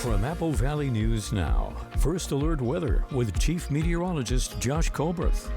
From Apple Valley News Now, First Alert Weather with Chief Meteorologist Josh Colberth.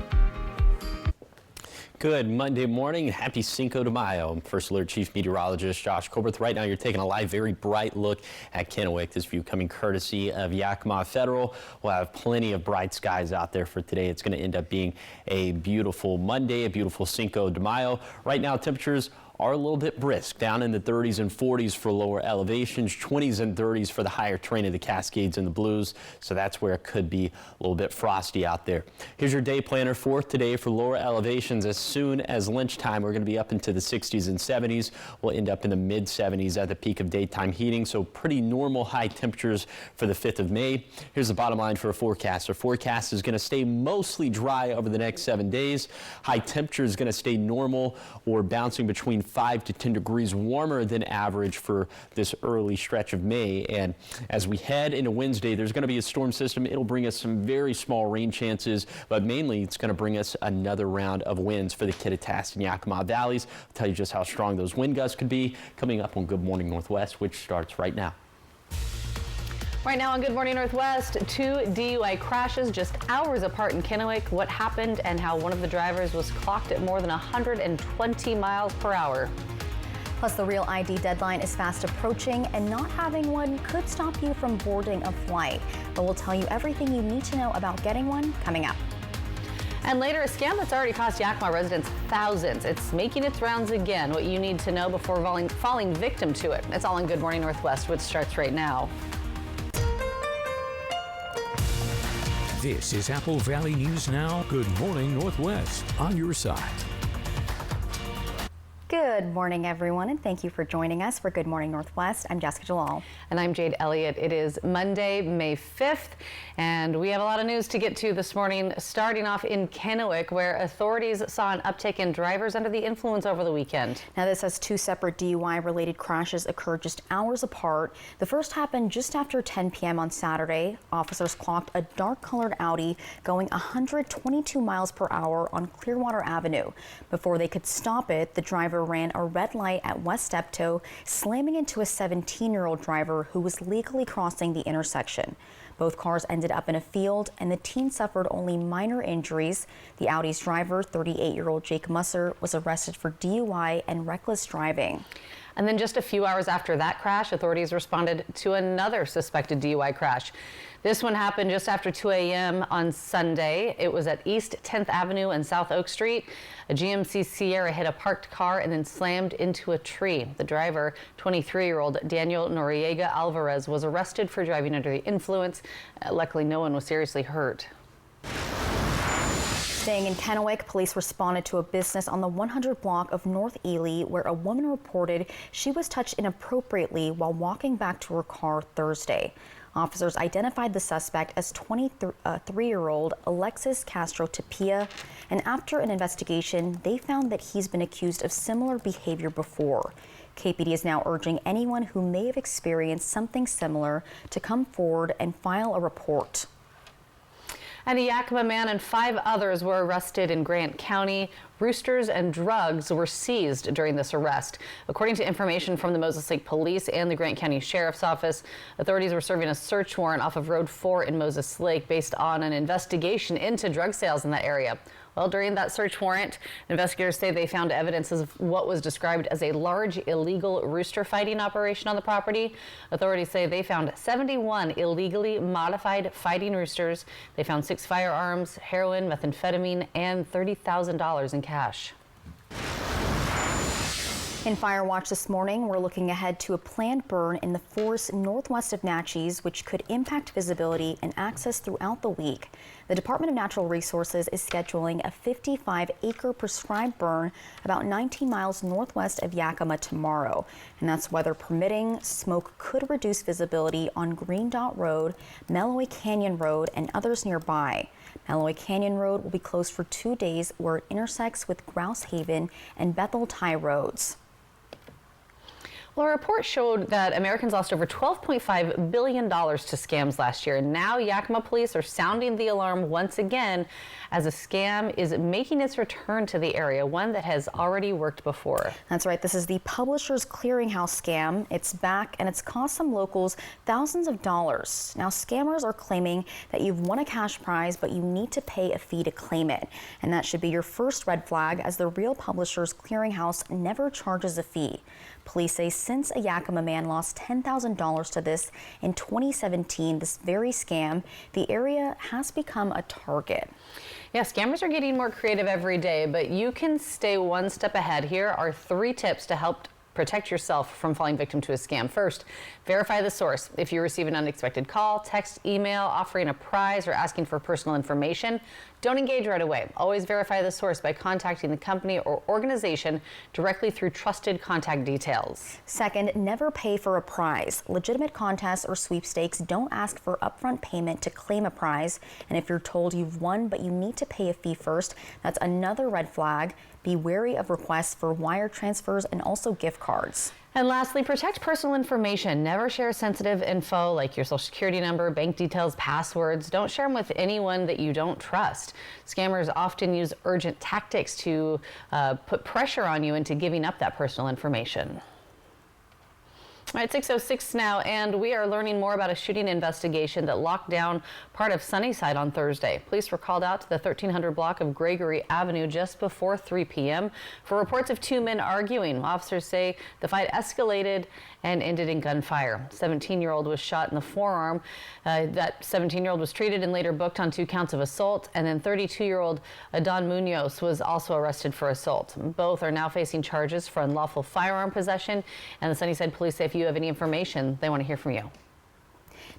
Good Monday morning. Happy Cinco de Mayo. I'm First Alert Chief Meteorologist Josh Colberth. Right now you're taking a live, very bright look at Kennewick. This view coming courtesy of Yakima Federal. We'll have plenty of bright skies out there for today. It's going to end up being a beautiful Monday, a beautiful Cinco de Mayo. Right now temperatures are a little bit brisk, down in the 30s and 40s for lower elevations, 20s and 30s for the higher terrain of the Cascades and the Blues. So that's where it could be a little bit frosty out there. Here's your day planner for today for lower elevations. As soon as lunchtime, we're going to be up into the 60s and 70s. We'll end up in the mid 70s at the peak of daytime heating. So pretty normal high temperatures for the 5th of May. Here's the bottom line for a forecast. Our forecast is going to stay mostly dry over the next 7 days. High temperature is going to stay normal or bouncing between 5 to 10 degrees warmer than average for this early stretch of May. And as we head into Wednesday, there's going to be a storm system. It'll bring us some very small rain chances, but mainly it's going to bring us another round of winds for the Kittitas and Yakima valleys. I'll tell you just how strong those wind gusts could be coming up on Good Morning Northwest, which starts right now. Right now on Good Morning Northwest, 2 DUI crashes just hours apart in Kennewick. What happened and how one of the drivers was clocked at more than 120 miles per hour. Plus, the Real ID deadline is fast approaching, and not having one could stop you from boarding a flight. But we'll tell you everything you need to know about getting one coming up. And later, a scam that's already cost Yakima residents thousands. It's making its rounds again. What you need to know before falling victim to it. It's all on Good Morning Northwest, which starts right now. This is Apple Valley News Now. Good Morning Northwest on your side. Good morning, everyone, and thank you for joining us for Good Morning Northwest. I'm Jessica Jalal. And I'm Jade Elliott. It is Monday, May 5th, and we have a lot of news to get to this morning, starting off in Kennewick, where authorities saw an uptick in drivers under the influence over the weekend. Now, this has 2 separate DUI-related crashes occurred just hours apart. The first happened just after 10 p.m. on Saturday. Officers clocked a dark-colored Audi going 122 miles per hour on Clearwater Avenue. Before they could stop it, the driver ran a red light at West Steptoe, slamming into a 17-year-old driver who was legally crossing the intersection. Both cars ended up in a field, and the teen suffered only minor injuries. The Audi's driver, 38-year-old Jake Musser, was arrested for DUI and reckless driving. And then just a few hours after that crash, authorities responded to another suspected DUI crash. This one happened just after 2 a.m. on Sunday. It was at East 10th Avenue and South Oak Street. A GMC Sierra hit a parked car and then slammed into a tree. The driver, 23-year-old Daniel Noriega Alvarez, was arrested for driving under the influence. Luckily, no one was seriously hurt. Staying in Kennewick, police responded to a business on the 100 block of North Ely where a woman reported she was touched inappropriately while walking back to her car Thursday. Officers identified the suspect as 23-year-old Alexis Castro Tapia, and after an investigation, they found that he's been accused of similar behavior before. KPD is now urging anyone who may have experienced something similar to come forward and file a report. And a Yakima man and 5 others were arrested in Grant County. Roosters and drugs were seized during this arrest. According to information from the Moses Lake Police and the Grant County Sheriff's Office, authorities were serving a search warrant off of Road 4 in Moses Lake based on an investigation into drug sales in that area. Well, during that search warrant, investigators say they found evidence of what was described as a large illegal rooster fighting operation on the property. Authorities say they found 71 illegally modified fighting roosters. They found 6 firearms, heroin, methamphetamine, and $30,000 in cash. In Fire Watch this morning, we're looking ahead to a planned burn in the forest northwest of Natchez, which could impact visibility and access throughout the week. The Department of Natural Resources is scheduling a 55-acre prescribed burn about 19 miles northwest of Yakima tomorrow. And that's weather permitting. Smoke could reduce visibility on Green Dot Road, Melloway Canyon Road, and others nearby. Melloway Canyon Road will be closed for 2 days where it intersects with Grouse Haven and Bethel Tie roads. Well, a report showed that Americans lost over $12.5 billion to scams last year. And now Yakima police are sounding the alarm once again as a scam is making its return to the area, one that has already worked before. That's right. This is the Publishers Clearinghouse scam. It's back and it's cost some locals thousands of dollars. Now, scammers are claiming that you've won a cash prize, but you need to pay a fee to claim it. And that should be your first red flag, as the real Publishers Clearinghouse never charges a fee. Police say since a Yakima man lost $10,000 to this in 2017, this very scam, the area has become a target. Yeah, scammers are getting more creative every day, but you can stay one step ahead. Here are 3 tips to help protect yourself from falling victim to a scam. First, verify the source. If you receive an unexpected call, text, email, offering a prize, or asking for personal information, don't engage right away. Always verify the source by contacting the company or organization directly through trusted contact details. Second, never pay for a prize. Legitimate contests or sweepstakes don't ask for upfront payment to claim a prize. And if you're told you've won but you need to pay a fee first, that's another red flag. Be wary of requests for wire transfers and also gift cards. And lastly, protect personal information. Never share sensitive info like your social security number, bank details, passwords. Don't share them with anyone that you don't trust. Scammers often use urgent tactics to put pressure on you into giving up that personal information. All right, 6:06 now, and we are learning more about a shooting investigation that locked down part of Sunnyside on Thursday. Police were called out to the 1300 block of Gregory Avenue just before 3 p.m. for reports of 2 men arguing. Officers say the fight escalated and ended in gunfire. 17-year-old was shot in the forearm. That 17-year-old was treated and later booked on 2 counts of assault. And then 32-year-old Adon Munoz was also arrested for assault. Both are now facing charges for unlawful firearm possession. And the Sunnyside police say if you have any information, they want to hear from you.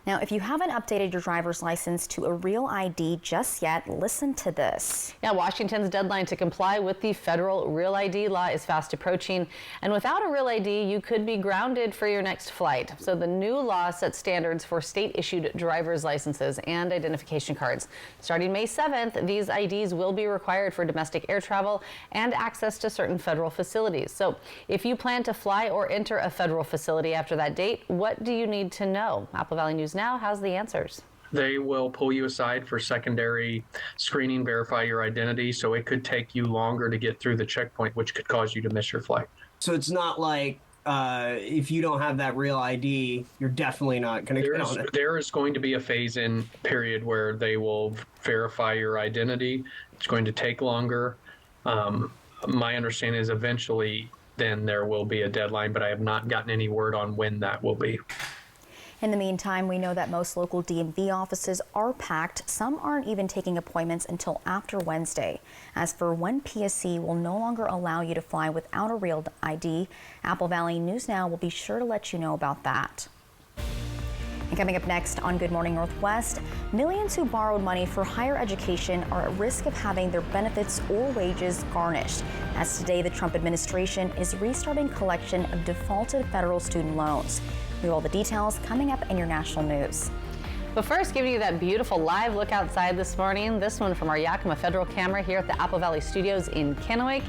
Now, if you haven't updated your driver's license to a real ID just yet, listen to this. Yeah, Washington's deadline to comply with the federal Real ID law is fast approaching. And without a Real ID, you could be grounded for your next flight. So the new law sets standards for state-issued driver's licenses and identification cards. Starting May 7th, these IDs will be required for domestic air travel and access to certain federal facilities. So if you plan to fly or enter a federal facility after that date, what do you need to know? Apple Valley News Now has the answers. They will pull you aside for secondary screening, verify your identity, so it could take you longer to get through the checkpoint, which could cause you to miss your flight. So it's not like if you don't have that real ID, you're definitely not going to get on it. There is going to be a phase-in period where they will verify your identity. It's going to take longer. My understanding is eventually then there will be a deadline, but I have not gotten any word on when that will be. In the meantime, we know that most local DMV offices are packed. Some aren't even taking appointments until after Wednesday. As for when PSC will no longer allow you to fly without a real ID, Apple Valley News Now will be sure to let you know about that. And coming up next on Good Morning Northwest, millions who borrowed money for higher education are at risk of having their benefits or wages garnished, as today the Trump administration is restarting collection of defaulted federal student loans. We have all the details coming up in your national news. But first, giving you that beautiful live look outside this morning. This one from our Yakima Federal camera here at the Apple Valley Studios in Kennewick.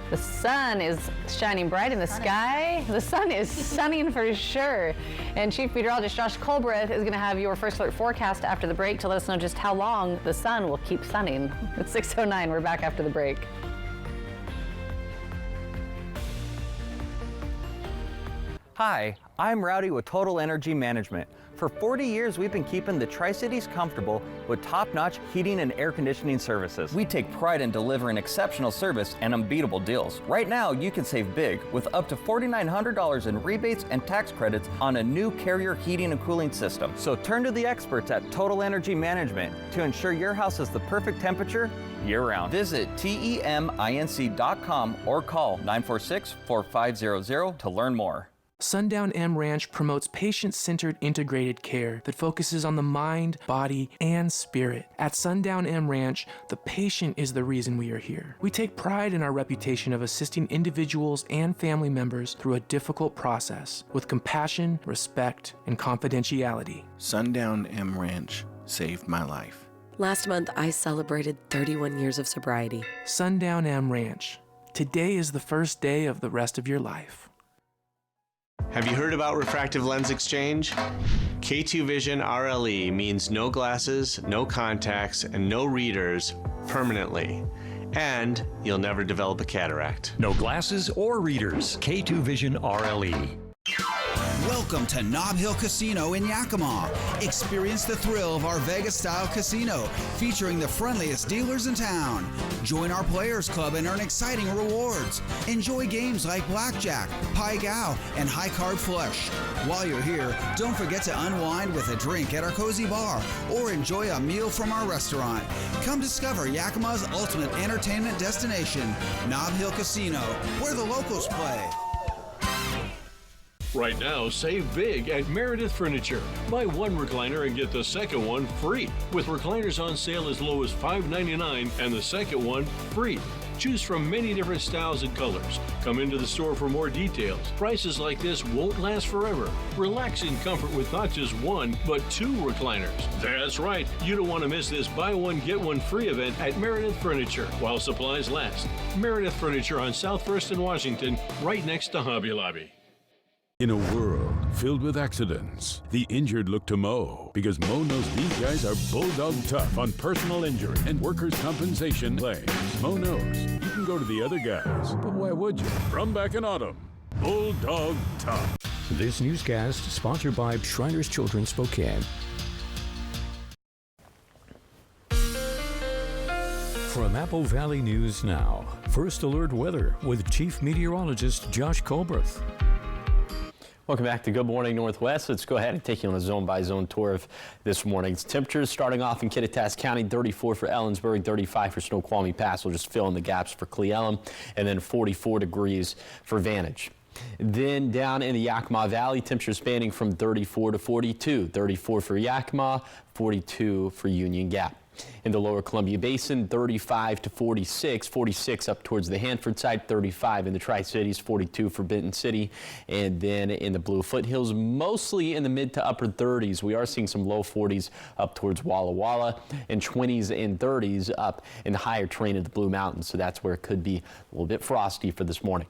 The sun is shining bright in the sky. The sun is sunning for sure. And Chief Meteorologist Josh Colbreth is going to have your first alert forecast after the break to let us know just how long the sun will keep sunning. It's 6:09. We're back after the break. Hi, I'm Rowdy with Total Energy Management. For 40 years, we've been keeping the Tri-Cities comfortable with top-notch heating and air conditioning services. We take pride in delivering exceptional service and unbeatable deals. Right now, you can save big with up to $4,900 in rebates and tax credits on a new Carrier heating and cooling system. So turn to the experts at Total Energy Management to ensure your house has the perfect temperature year-round. Visit TEMINC.com or call 946-4500 to learn more. Sundown M Ranch promotes patient-centered integrated care that focuses on the mind, body, and spirit. At Sundown M Ranch, the patient is the reason we are here. We take pride in our reputation of assisting individuals and family members through a difficult process with compassion, respect, and confidentiality. Sundown M Ranch saved my life. Last month, I celebrated 31 years of sobriety. Sundown M Ranch. Today is the first day of the rest of your life. Have you heard about refractive lens exchange? K2 Vision RLE means no glasses, no contacts, and no readers permanently. And you'll never develop a cataract. No glasses or readers. K2 Vision RLE. Welcome to Nob Hill Casino in Yakima. Experience the thrill of our Vegas-style casino, featuring the friendliest dealers in town. Join our Players Club and earn exciting rewards. Enjoy games like Blackjack, Pai Gow, and High Card Flush. While you're here, don't forget to unwind with a drink at our cozy bar or enjoy a meal from our restaurant. Come discover Yakima's ultimate entertainment destination, Nob Hill Casino, where the locals play. Right now, save big at Meredith Furniture. Buy one recliner and get the second one free. With recliners on sale as low as $5.99 and the second one free. Choose from many different styles and colors. Come into the store for more details. Prices like this won't last forever. Relax in comfort with not just one, but two recliners. That's right. You don't want to miss this buy one, get one free event at Meredith Furniture while supplies last. Meredith Furniture on South First and Washington, right next to Hobby Lobby. In a world filled with accidents, the injured look to Mo, because Mo knows these guys are bulldog tough on personal injury and workers' compensation claims. Mo knows you can go to the other guys, but why would you? From back in autumn, Bulldog Tough. This newscast sponsored by Shriners Children's Spokane. From Apple Valley News Now, First Alert Weather with Chief Meteorologist Josh Colbreth. Welcome back to Good Morning Northwest. Let's go ahead and take you on a zone-by-zone tour of this morning's temperatures. Starting off in Kittitas County, 34 for Ellensburg, 35 for Snoqualmie Pass. We'll just fill in the gaps for Cle Elum, and then 44 degrees for Vantage. Then down in the Yakima Valley, temperatures spanning from 34 to 42. 34 for Yakima, 42 for Union Gap. In the lower Columbia Basin, 35 to 46, 46 up towards the Hanford side, 35 in the Tri-Cities, 42 for Benton City. And then in the Blue Foothills, mostly in the mid to upper 30s. We are seeing some low 40s up towards Walla Walla and 20s and 30s up in the higher terrain of the Blue Mountains. So that's where it could be a little bit frosty for this morning.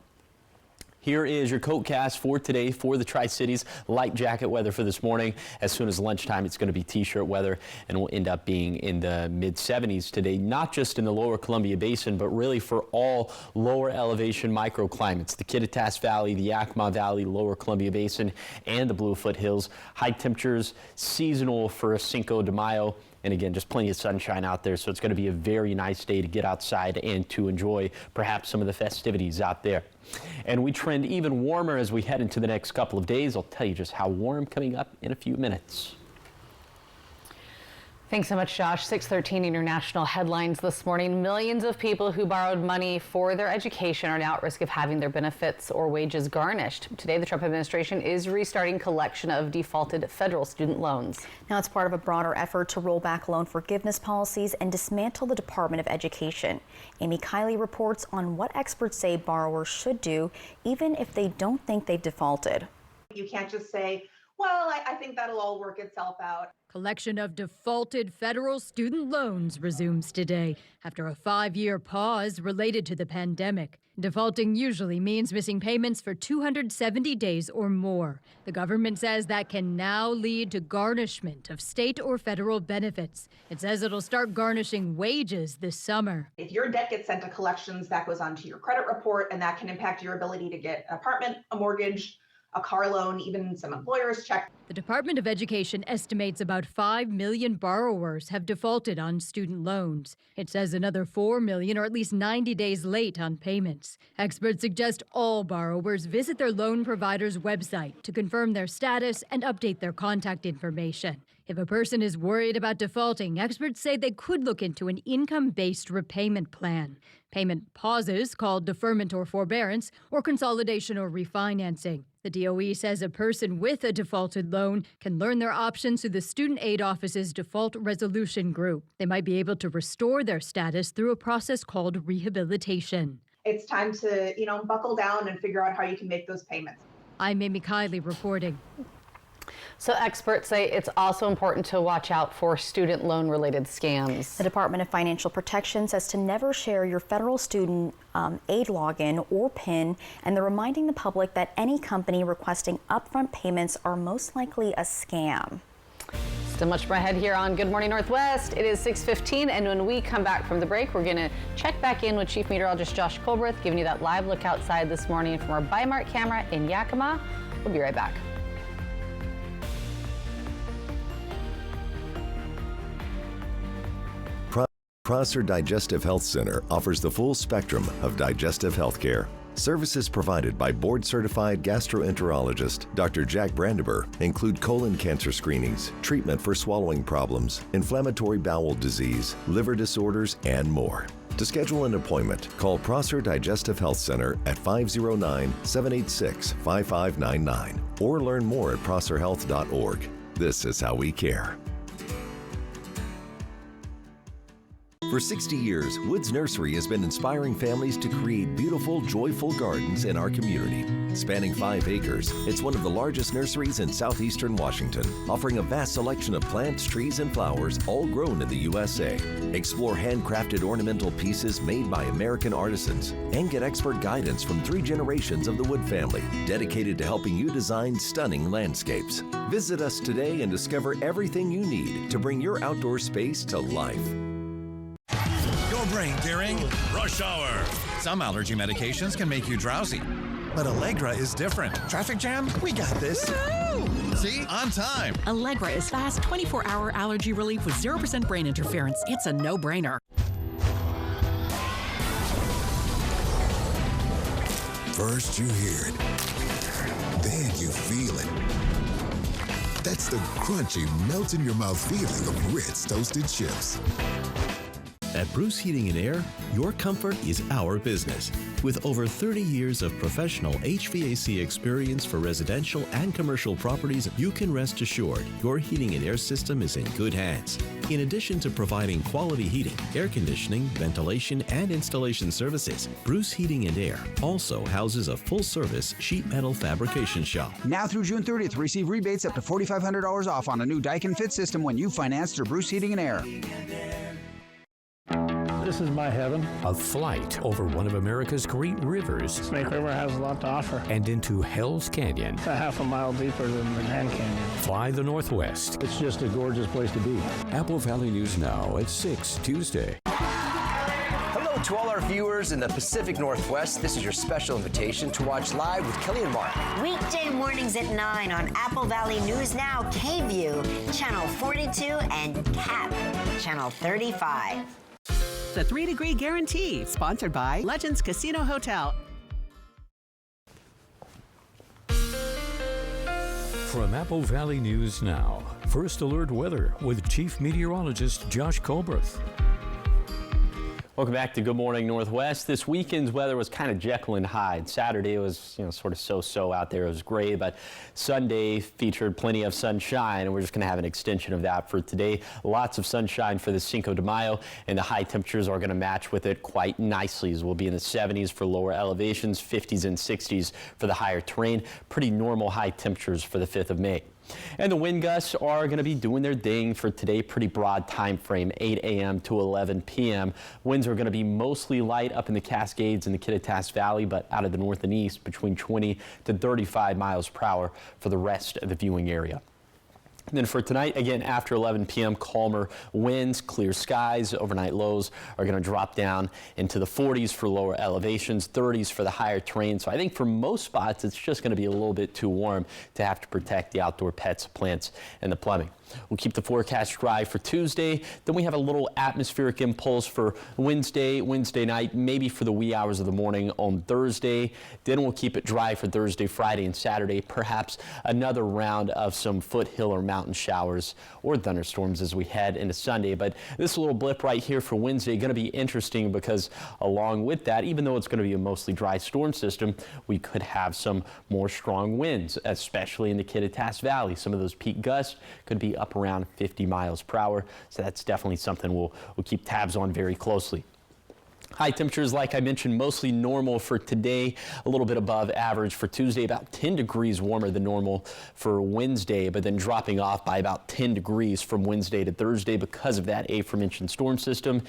Here is your coat cast for today for the Tri-Cities. Light jacket weather for this morning. As soon as lunchtime, it's going to be t-shirt weather, and will end up being in the mid-70s today, not just in the lower Columbia Basin, but really for all lower elevation microclimates. The Kittitas Valley, the Yakima Valley, lower Columbia Basin, and the Blue Foothills. High temperatures, seasonal for Cinco de Mayo. And again, just plenty of sunshine out there, so it's going to be a very nice day to get outside and to enjoy perhaps some of the festivities out there. And we trend even warmer as we head into the next couple of days. I'll tell you just how warm coming up in a few minutes. Thanks so much, Josh. 6:13 international headlines this morning. Millions of people who borrowed money for their education are now at risk of having their benefits or wages garnished. Today, the Trump administration is restarting collection of defaulted federal student loans. Now, it's part of a broader effort to roll back loan forgiveness policies and dismantle the Department of Education. Amy Kiley reports on what experts say borrowers should do, even if they don't think they've defaulted. You can't just say, well, I think that'll all work itself out. Collection of defaulted federal student loans resumes today after a 5-year pause related to the pandemic. Defaulting usually means missing payments for 270 days or more. The government says that can now lead to garnishment of state or federal benefits. It says it'll start garnishing wages this summer. If your debt gets sent to collections, that goes onto your credit report, and that can impact your ability to get an apartment, a mortgage, a car loan, even some employers check. The Department of Education estimates about 5 million borrowers have defaulted on student loans. It says another 4 million are at least 90 days late on payments. Experts suggest all borrowers visit their loan provider's website to confirm their status and update their contact information. If a person is worried about defaulting, experts say they could look into an income-based repayment plan. Payment pauses, called deferment or forbearance, or consolidation or refinancing. The DOE says a person with a defaulted loan can learn their options through the Student Aid Office's Default Resolution Group. They might be able to restore their status through a process called rehabilitation. It's time to, buckle down and figure out how you can make those payments. I'm Amy Kiley reporting. So experts say it's also important to watch out for student loan related scams. The Department of Financial Protection says to never share your federal student aid login or PIN, and they're reminding the public that any company requesting upfront payments are most likely a scam. Still much more ahead here on Good Morning Northwest. It is 6:15, and when we come back from the break, we're going to check back in with Chief Meteorologist Josh Colbreth, giving you that live look outside this morning from our Bi-Mart camera in Yakima. We'll be right back. Prosser Digestive Health Center offers the full spectrum of digestive health care. Services provided by board-certified gastroenterologist Dr. Jack Brandenburg include colon cancer screenings, treatment for swallowing problems, inflammatory bowel disease, liver disorders, and more. To schedule an appointment, call Prosser Digestive Health Center at 509-786-5599 or learn more at prosserhealth.org. This is how we care. For 60 years, Woods Nursery has been inspiring families to create beautiful, joyful gardens in our community. Spanning 5 acres, it's one of the largest nurseries in southeastern Washington, offering a vast selection of plants, trees, and flowers, all grown in the USA. Explore handcrafted ornamental pieces made by American artisans, and get expert guidance from 3 generations of the Wood family, dedicated to helping you design stunning landscapes. Visit us today and discover everything you need to bring your outdoor space to life. Brain during rush hour. Some allergy medications can make you drowsy, but Allegra is different. Traffic jam? We got this. See? On time. Allegra is fast 24-hour allergy relief with 0% brain interference. It's a no-brainer. First you hear it, then you feel it. That's the crunchy, melt-in-your-mouth feeling of Ritz Toasted Chips. At Bruce Heating and Air, your comfort is our business. With over 30 years of professional HVAC experience for residential and commercial properties, you can rest assured your heating and air system is in good hands. In addition to providing quality heating, air conditioning, ventilation, and installation services, Bruce Heating and Air also houses a full-service sheet metal fabrication shop. Now through June 30th, receive rebates up to $4,500 off on a new Daikin Fit system when you finance through Bruce Heating and Air. This is my heaven. A flight over one of America's great rivers. Snake River has a lot to offer. And into Hell's Canyon. It's a half a mile deeper than the Grand Canyon. Fly the Northwest. It's just a gorgeous place to be. Apple Valley News Now at 6 Tuesday. Hello to all our viewers in the Pacific Northwest. This is your special invitation to watch live with Kelly and Mark. Weekday mornings at 9 on Apple Valley News Now, KView, Channel 42, and CAP, Channel 35. The 3-Degree Guarantee, sponsored by Legends Casino Hotel. From Apple Valley News Now, First Alert Weather with Chief Meteorologist Josh Colbreth. Welcome back to Good Morning Northwest. This weekend's weather was kind of Jekyll and Hyde. Saturday was, sort of so-so out there. It was gray, but Sunday featured plenty of sunshine, and we're just going to have an extension of that for today. Lots of sunshine for the Cinco de Mayo, and the high temperatures are going to match with it quite nicely, as we'll be in the 70s for lower elevations, 50s and 60s for the higher terrain. Pretty normal high temperatures for the 5th of May. And the wind gusts are going to be doing their thing for today. Pretty broad time frame, 8 a.m. to 11 p.m. Winds are going to be mostly light up in the Cascades and the Kittitas Valley, but out of the north and east between 20 to 35 miles per hour for the rest of the viewing area. Then for tonight, again, after 11 p.m., calmer winds, clear skies. Overnight lows are going to drop down into the 40s for lower elevations, 30s for the higher terrain. So I think for most spots, it's just going to be a little bit too warm to have to protect the outdoor pets, plants, and the plumbing. We'll keep the forecast dry for Tuesday. Then we have a little atmospheric impulse for Wednesday night, maybe for the wee hours of the morning on Thursday. Then we'll keep it dry for Thursday, Friday, and Saturday. Perhaps another round of some foothill or mountain showers or thunderstorms as we head into Sunday. But this little blip right here for Wednesday going to be interesting because along with that, even though it's going to be a mostly dry storm system, we could have some more strong winds, especially in the Kittitas Valley. Some of those peak gusts could be up around 50 miles per hour. So that's definitely something we'll keep tabs on very closely. High temperatures, like I mentioned, mostly normal for today, a little bit above average for Tuesday, about 10 degrees warmer than normal for Wednesday, but then dropping off by about 10 degrees from Wednesday to Thursday because of that aforementioned storm system.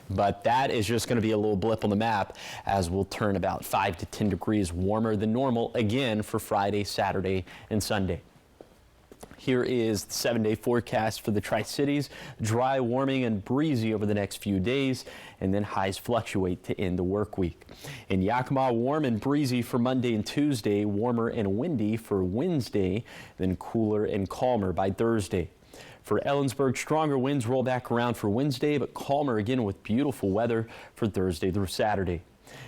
But that is just going to be a little blip on the map, as we'll turn about 5 to 10 degrees warmer than normal again for Friday, Saturday, and Sunday. Here is the 7-day forecast for the Tri-Cities. Dry, warming, and breezy over the next few days, and then highs fluctuate to end the work week. In Yakima, warm and breezy for Monday and Tuesday, warmer and windy for Wednesday, then cooler and calmer by Thursday. For Ellensburg, stronger winds roll back around for Wednesday, but calmer again with beautiful weather for Thursday through Saturday.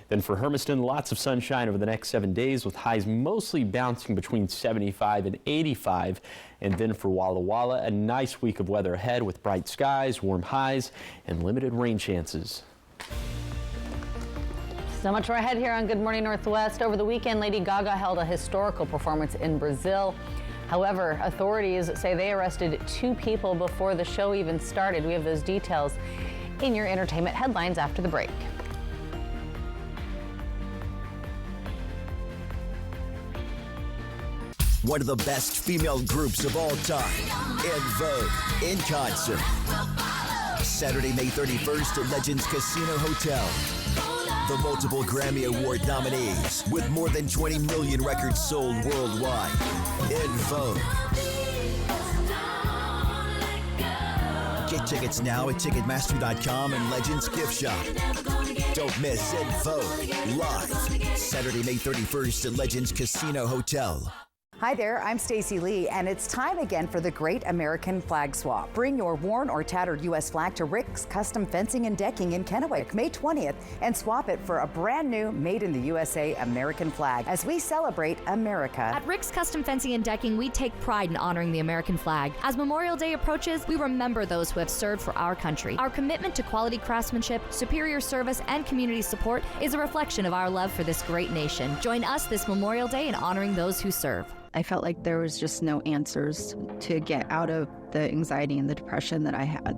Then for Hermiston, lots of sunshine over the next 7 days with highs mostly bouncing between 75 and 85. And then for Walla Walla, a nice week of weather ahead with bright skies, warm highs, and limited rain chances. So much more ahead here on Good Morning Northwest. Over the weekend, Lady Gaga held a historical performance in Brazil. However, authorities say they arrested 2 people before the show even started. We have those details in your entertainment headlines after the break. One of the best female groups of all time, En Vogue, in concert. Saturday, May 31st at Legends Casino Hotel. The multiple Grammy Award nominees with more than 20 million records sold worldwide. En Vogue. Get tickets now at Ticketmaster.com and Legends Gift Shop. Don't miss En Vogue live Saturday, May 31st at Legends Casino Hotel. Hi there, I'm Stacey Lee, and it's time again for the Great American Flag Swap. Bring your worn or tattered U.S. flag to Rick's Custom Fencing and Decking in Kennewick, May 20th, and swap it for a brand new Made in the USA American flag as we celebrate America. At Rick's Custom Fencing and Decking, we take pride in honoring the American flag. As Memorial Day approaches, we remember those who have served for our country. Our commitment to quality craftsmanship, superior service, and community support is a reflection of our love for this great nation. Join us this Memorial Day in honoring those who serve. I felt like there was just no answers to get out of the anxiety and the depression that I had.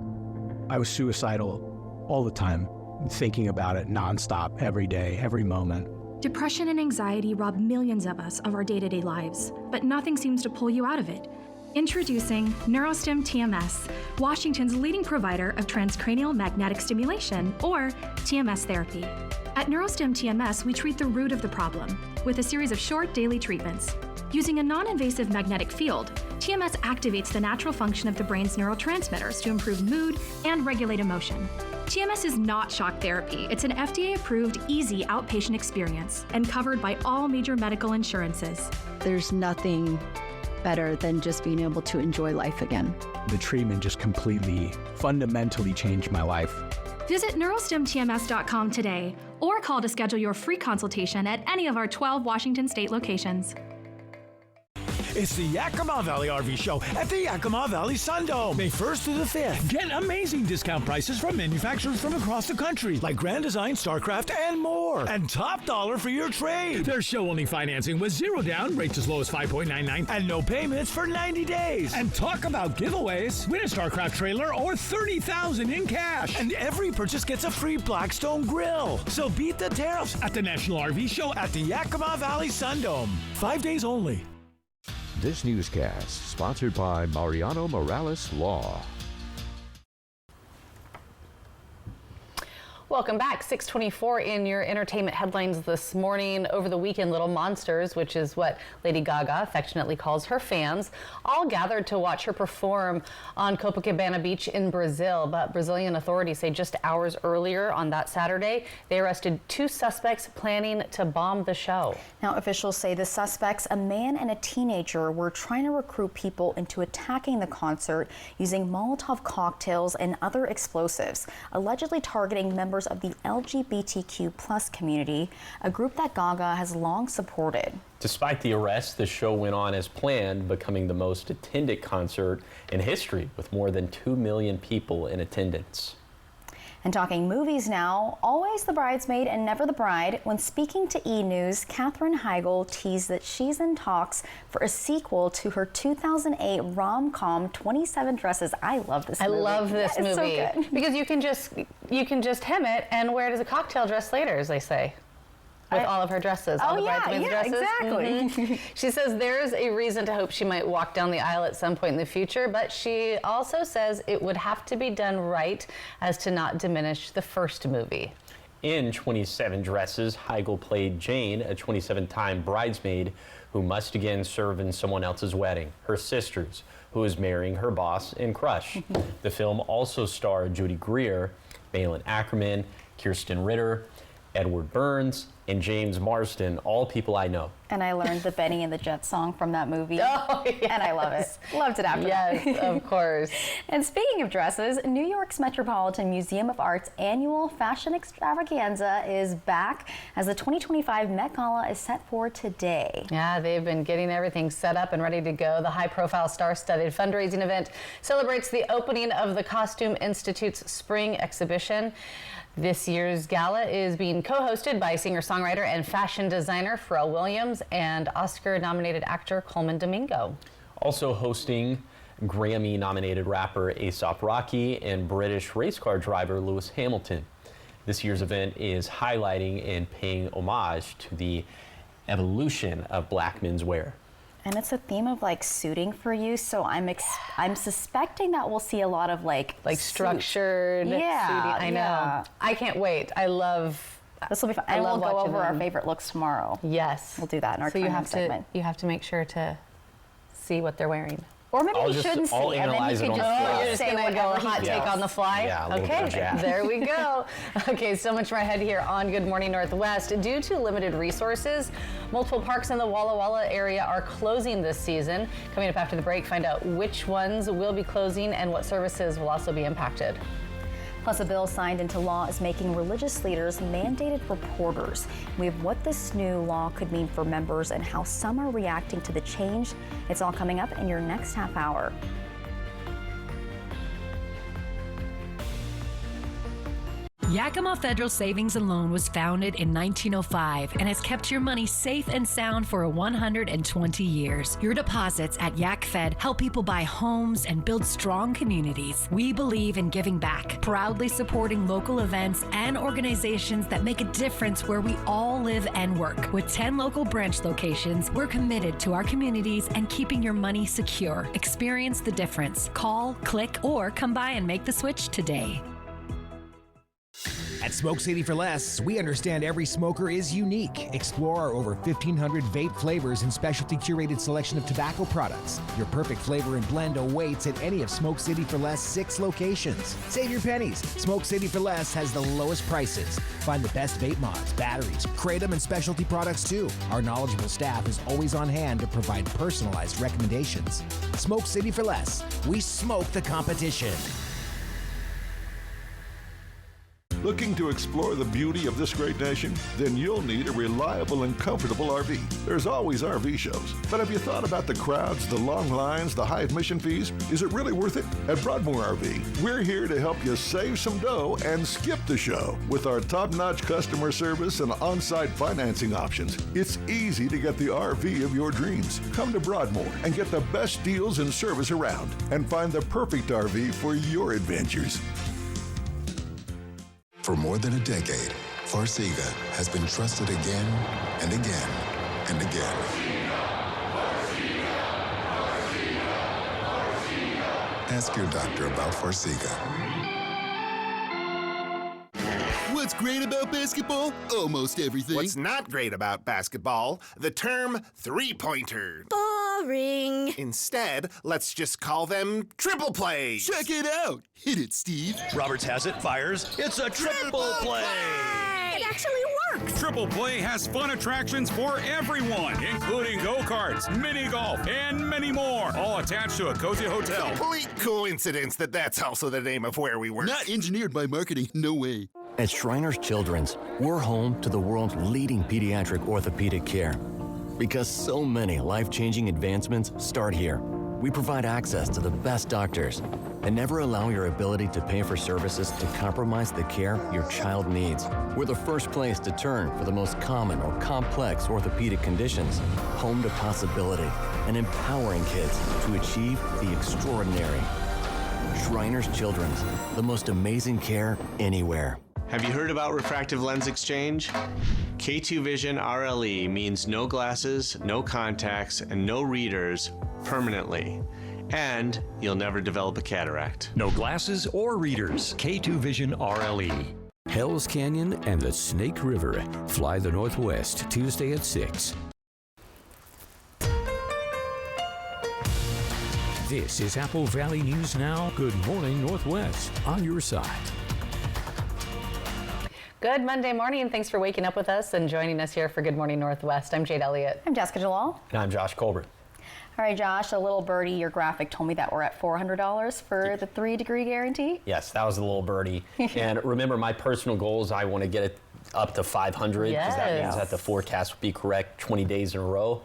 I was suicidal all the time, thinking about it nonstop, every day, every moment. Depression and anxiety rob millions of us of our day-to-day lives, but nothing seems to pull you out of it. Introducing NeuroStim TMS, Washington's leading provider of transcranial magnetic stimulation, or TMS therapy. At NeuroStim TMS, we treat the root of the problem with a series of short daily treatments. Using a non-invasive magnetic field, TMS activates the natural function of the brain's neurotransmitters to improve mood and regulate emotion. TMS is not shock therapy. It's an FDA-approved, easy outpatient experience and covered by all major medical insurances. There's nothing better than just being able to enjoy life again. The treatment just completely, fundamentally changed my life. Visit neurostimtms.com today or call to schedule your free consultation at any of our 12 Washington state locations. It's the Yakima Valley RV Show at the Yakima Valley Sundome, May 1st to the 5th. Get amazing discount prices from manufacturers from across the country, like Grand Design, StarCraft, and more. And top dollar for your trade. There's show-only financing with 0 down, rates as low as 5.99, and no payments for 90 days. And talk about giveaways. Win a StarCraft trailer or $30,000 in cash. And every purchase gets a free Blackstone grill. So beat the tariffs at the National RV Show at the Yakima Valley Sundome. 5 days only. This newscast sponsored by Mariano Morales Law. Welcome back. 624 in your entertainment headlines this morning. Over the weekend, Little Monsters, which is what Lady Gaga affectionately calls her fans, all gathered to watch her perform on Copacabana Beach in Brazil. But Brazilian authorities say just hours earlier on that Saturday, they arrested 2 suspects planning to bomb the show. Now, officials say the suspects, a man and a teenager, were trying to recruit people into attacking the concert using Molotov cocktails and other explosives, allegedly targeting members of the LGBTQ+ community, a group that Gaga has long supported. Despite the arrest, the show went on as planned, becoming the most attended concert in history with more than 2 million people in attendance. And talking movies now, always the bridesmaid and never the bride. When speaking to E! News, Katherine Heigl teased that she's in talks for a sequel to her 2008 rom-com 27 Dresses. I love this movie. I love this movie so good. because you can just you can just hem it and wear it as a cocktail dress later, as they say. With all of her dresses, all the bridesmaids dresses. Exactly. Mm-hmm. She says there's a reason to hope she might walk down the aisle at some point in the future, but she also says it would have to be done right as to not diminish the first movie. In 27 Dresses, Heigl played Jane, a 27-time bridesmaid who must again serve in someone else's wedding, her sister's, who is marrying her boss in Crush. The film also starred Judy Greer, Malin Ackerman, Kirsten Ritter, Edward Burns, and James Marsden, all people I know. And I learned the Benny and the Jets song from that movie. Oh, yes. And I love it. Loved it after that. Yes, of course. And speaking of dresses, New York's Metropolitan Museum of Art's annual fashion extravaganza is back as the 2025 Met Gala is set for today. Yeah, they've been getting everything set up and ready to go. The high-profile star-studded fundraising event celebrates the opening of the Costume Institute's spring exhibition. This year's gala is being co-hosted by singer-songwriter and fashion designer Pharrell Williams and Oscar-nominated actor Coleman Domingo. Also hosting Grammy-nominated rapper A$AP Rocky and British race car driver Lewis Hamilton. This year's event is highlighting and paying homage to the evolution of black men's wear. And it's a theme of like suiting for you, so I'm suspecting that we'll see a lot of like structured suiting. I know. Yeah. I can't wait. I love. This will be fun. And we'll go over our favorite looks tomorrow. Yes, we'll do that in our training segment. You have to make sure to see what they're wearing. Or maybe you shouldn't see, and then you can just say whatever hot take on the fly? Yeah, okay, there we go. Okay, so much more ahead here on Good Morning Northwest. Due to limited resources, multiple parks in the Walla Walla area are closing this season. Coming up after the break, find out which ones will be closing and what services will also be impacted. Plus, a bill signed into law is making religious leaders mandated reporters. We have what this new law could mean for members and how some are reacting to the change. It's all coming up in your next half hour. Yakima Federal Savings and Loan was founded in 1905 and has kept your money safe and sound for 120 years. Your deposits at YakFed help people buy homes and build strong communities. We believe in giving back, proudly supporting local events and organizations that make a difference where we all live and work. With 10 local branch locations, we're committed to our communities and keeping your money secure. Experience the difference. Call, click, or come by and make the switch today. At Smoke City for Less, we understand every smoker is unique. Explore our over 1,500 vape flavors and specialty curated selection of tobacco products. Your perfect flavor and blend awaits at any of Smoke City for Less 6 locations. Save your pennies. Smoke City for Less has the lowest prices. Find the best vape mods, batteries, kratom, and specialty products too. Our knowledgeable staff is always on hand to provide personalized recommendations. Smoke City for Less. We smoke the competition. Looking to explore the beauty of this great nation? Then you'll need a reliable and comfortable RV. There's always RV shows. But have you thought about the crowds, the long lines, the high admission fees? Is it really worth it? At Broadmoor RV, we're here to help you save some dough and skip the show. With our top-notch customer service and on-site financing options, it's easy to get the RV of your dreams. Come to Broadmoor and get the best deals and service around and find the perfect RV for your adventures. For more than a decade, Farxiga has been trusted again and again and again. Ask your doctor about Farxiga. What's great about basketball? Almost everything. What's not great about basketball? The term three-pointer. Boring. Instead, let's just call them triple plays. Check it out. Hit it, Steve. Roberts has it, fires. It's a triple play. It actually works. Triple Play has fun attractions for everyone, including go-karts, mini golf, and many more, all attached to a cozy hotel. Complete coincidence that that's also the name of where we work. Not engineered by marketing, no way. At Shriners Children's, we're home to the world's leading pediatric orthopedic care. Because so many life-changing advancements start here. We provide access to the best doctors and never allow your ability to pay for services to compromise the care your child needs. We're the first place to turn for the most common or complex orthopedic conditions. Home to possibility and empowering kids to achieve the extraordinary. Shriners Children's, the most amazing care anywhere. Have you heard about refractive lens exchange? K2 Vision RLE means no glasses, no contacts, and no readers permanently. And you'll never develop a cataract. No glasses or readers. K2 Vision RLE. Hell's Canyon and the Snake River. Fly the Northwest, Tuesday at 6. This is Apple Valley News Now. Good morning, Northwest. On your side. Good Monday morning, and thanks for waking up with us and joining us here for Good Morning Northwest. I'm Jade Elliott. I'm Jessica Jalal. And I'm Josh Colbert. All right, Josh, a little birdie, your graphic told me that we're at $400 for the 3-degree guarantee. Yes, that was a little birdie. And remember, my personal goal is I want to get it up to 500 because that means that the forecast would be correct 20 days in a row.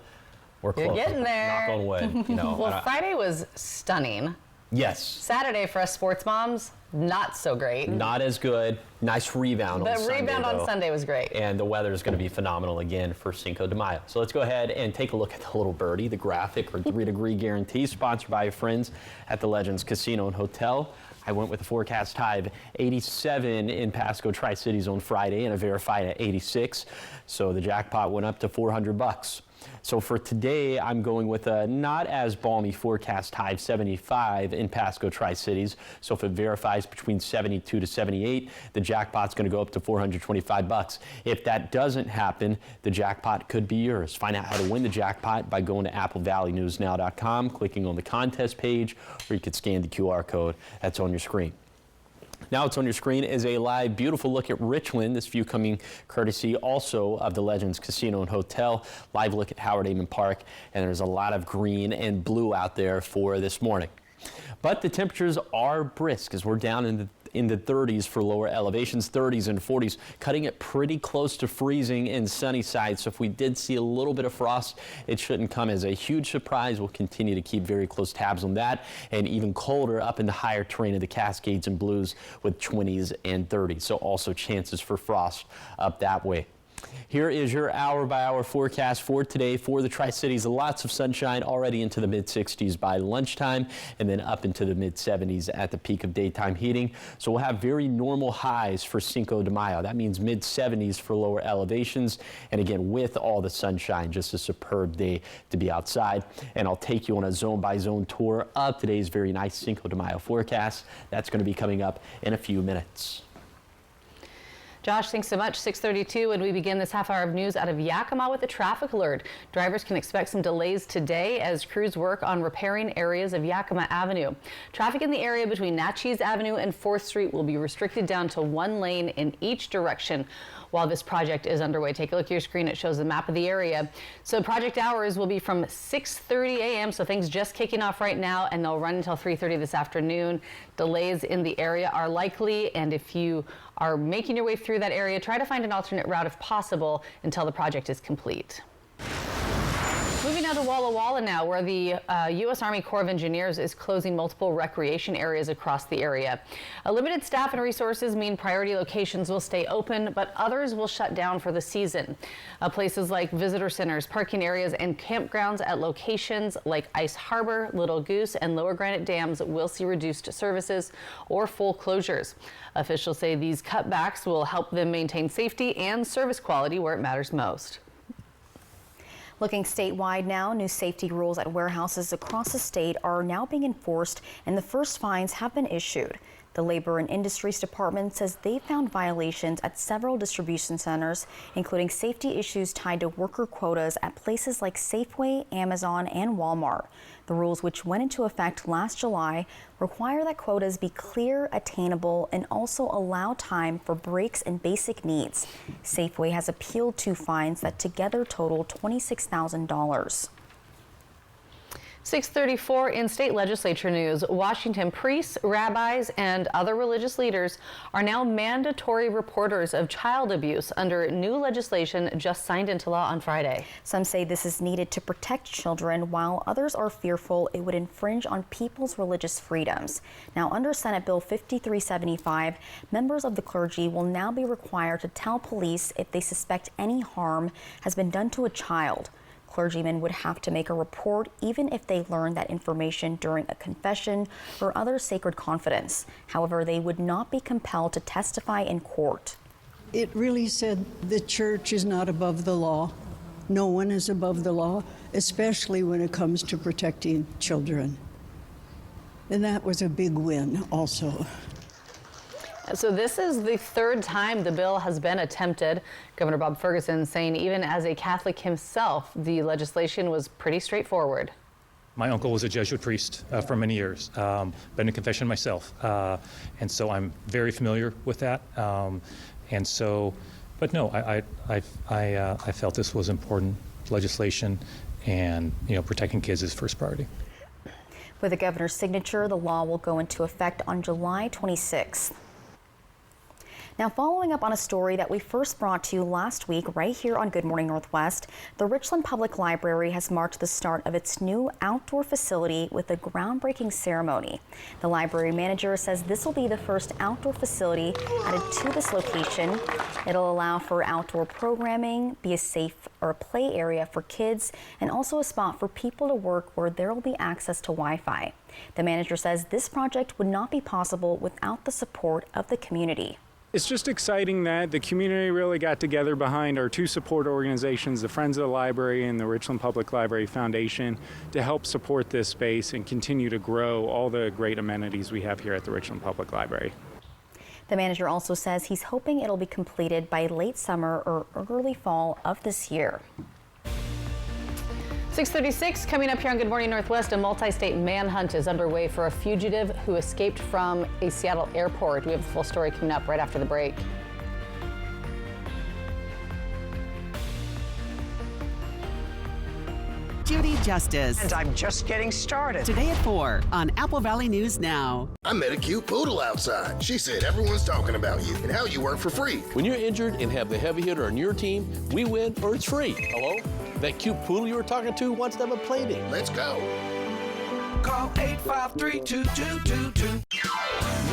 We're close. You're getting there. Knock on wood. You know, well, Friday was stunning. Yes. Saturday for us sports moms, not so great. Not as good. Nice rebound on Sunday. The rebound on Sunday was great. And the weather is going to be phenomenal again for Cinco de Mayo. So let's go ahead and take a look at the little birdie, the graphic or 3-degree guarantee, sponsored by your friends at the Legends Casino and Hotel. I went with a forecast high of 87 in Pasco Tri-Cities on Friday and a verified at 86. So the jackpot went up to $400. So for today, I'm going with a not as balmy forecast high of 75 in Pasco Tri-Cities. So if it verifies between 72 to 78, the jackpot's going to go up to $425. If that doesn't happen, the jackpot could be yours. Find out how to win the jackpot by going to AppleValleyNewsNow.com, clicking on the contest page, or you could scan the QR code that's on your screen. Now it's on your screen is a live, beautiful look at Richland. This view coming courtesy also of the Legends Casino and Hotel. Live look at Howard Amon Park, and there's a lot of green and blue out there for this morning. But the temperatures are brisk as we're down in the 30s for lower elevations, 30s and 40s, cutting it pretty close to freezing in Sunnyside. So if we did see a little bit of frost, it shouldn't come as a huge surprise. We'll continue to keep very close tabs on that, and even colder up in the higher terrain of the Cascades and Blues with 20s and 30s. So also chances for frost up that way. Here is your hour-by-hour forecast for today for the Tri-Cities. Lots of sunshine already into the mid-60s by lunchtime, and then up into the mid-70s at the peak of daytime heating. So we'll have very normal highs for Cinco de Mayo. That means mid-70s for lower elevations. And again, with all the sunshine, just a superb day to be outside. And I'll take you on a zone-by-zone tour of today's very nice Cinco de Mayo forecast. That's going to be coming up in a few minutes. Josh, thanks so much. 6:32, and we begin this half hour of news out of Yakima with a traffic alert. Drivers can expect some delays today as crews work on repairing areas of Yakima Avenue. Traffic in the area between Natchez Avenue and 4th Street will be restricted down to one lane in each direction while this project is underway. Take a look at your screen. It shows the map of the area. So project hours will be from 6:30 a.m. So things just kicking off right now, and they'll run until 3:30 this afternoon. Delays in the area are likely, and if you are making your way through that area, try to find an alternate route if possible until the project is complete. Moving now to Walla Walla now, where the U.S. Army Corps of Engineers is closing multiple recreation areas across the area. A limited staff and resources mean priority locations will stay open, but others will shut down for the season. Places like visitor centers, parking areas, and campgrounds at locations like Ice Harbor, Little Goose, and Lower Granite Dams will see reduced services or full closures. Officials say these cutbacks will help them maintain safety and service quality where it matters most. Looking statewide now, new safety rules at warehouses across the state are now being enforced, and the first fines have been issued. The Labor and Industries Department says they found violations at several distribution centers, including safety issues tied to worker quotas at places like Safeway, Amazon, and Walmart. The rules, which went into effect last July, require that quotas be clear, attainable, and also allow time for breaks and basic needs. Safeway has appealed 2 fines that together total $26,000. 6:34 in state legislature news. Washington priests, rabbis, and other religious leaders are now mandatory reporters of child abuse under new legislation just signed into law on Friday. Some say this is needed to protect children, while others are fearful it would infringe on people's religious freedoms. Now, under Senate Bill 5375, members of the clergy will now be required to tell police if they suspect any harm has been done to a child. Clergymen would have to make a report even if they learned that information during a confession or other sacred confidence. However, they would not be compelled to testify in court. It really said the church is not above the law. No one is above the law, especially when it comes to protecting children. And that was a big win also. So this is the third time the bill has been attempted. Governor Bob Ferguson saying even as a Catholic himself, the legislation was pretty straightforward. My uncle was a Jesuit priest for many years, been in confession myself, and so I'm very familiar with that. And so, but no, I felt this was important legislation, and protecting kids is first priority. With the governor's signature, the law will go into effect on July 26th. Now, following up on a story that we first brought to you last week right here on Good Morning Northwest, the Richland Public Library has marked the start of its new outdoor facility with a groundbreaking ceremony. The library manager says this will be the first outdoor facility added to this location. It'll allow for outdoor programming, be a safe or play area for kids, and also a spot for people to work where there will be access to Wi-Fi. The manager says this project would not be possible without the support of the community. It's just exciting that the community really got together behind our two support organizations, the Friends of the Library and the Richland Public Library Foundation, to help support this space and continue to grow all the great amenities we have here at the Richland Public Library. The manager also says he's hoping it'll be completed by late summer or early fall of this year. 6:36 coming up here on Good Morning Northwest. A multi-state manhunt is underway for a fugitive who escaped from a Seattle airport. We have the full story coming up right after the break. Judy Justice. And I'm just getting started. Today at 4 on Apple Valley News Now. I met a cute poodle outside. She said everyone's talking about you and how you work for free. When you're injured and have the heavy hitter on your team, we win or it's free. Hello? That cute poodle you were talking to wants to have a play date. Let's go. Call 853-2222.